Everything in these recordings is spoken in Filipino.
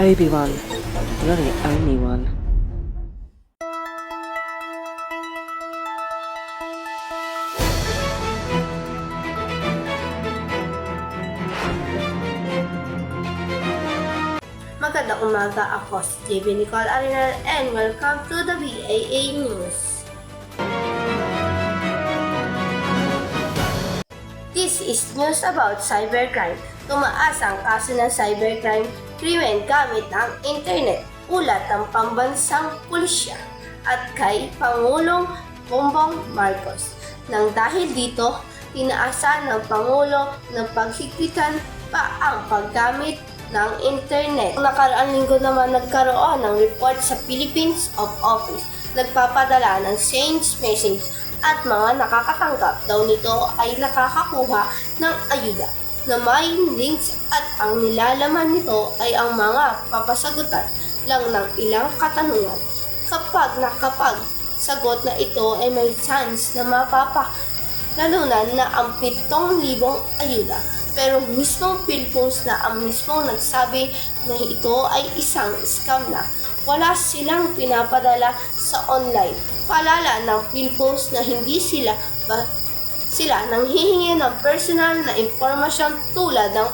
everyone, really anyone. Magandang umaga, ako si JB Nicole Arenal and welcome to the BAA News. This is news about cybercrime. Tumaas ang kaso ng cybercrime, krimen gamit ang internet, ulat ng pambansang pulisya at kay Pangulong Bongbong Marcos. Nang dahil dito, tinaasan ng Pangulo na paghigpitan pa ang paggamit ng internet. Nakaraang linggo naman nagkaroon ng report sa Philippines of Office. Nagpapadala ng change message at mga nakakatanggap daw nito ay nakakakuha ng ayuda na may links at ang nilalaman nito ay ang mga papasagutan lang ng ilang katanungan. Kapag nakapagsagot na ito ay may chance na mapapalalunan na ang 7,000 ayuda. Pero mismong PhilPhones na ang mismong nagsabi na ito ay isang scam na. Wala silang pinapadala sa online. Paalala ng PhilPhones na hindi sila nanghihingi ng personal na impormasyon tulad ng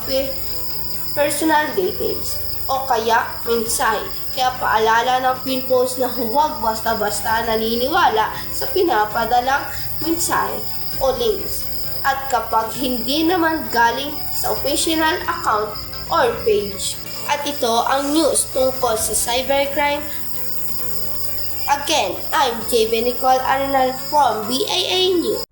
personal details o kaya mensahe. Kaya paalala ng PhilPhones na huwag basta-basta naniniwala sa pinapadalang mensahe o links. At kapag hindi naman galing sa official account or page. At ito ang news tungkol sa cybercrime. Again, I'm JB Nicole Arenal from BAA News.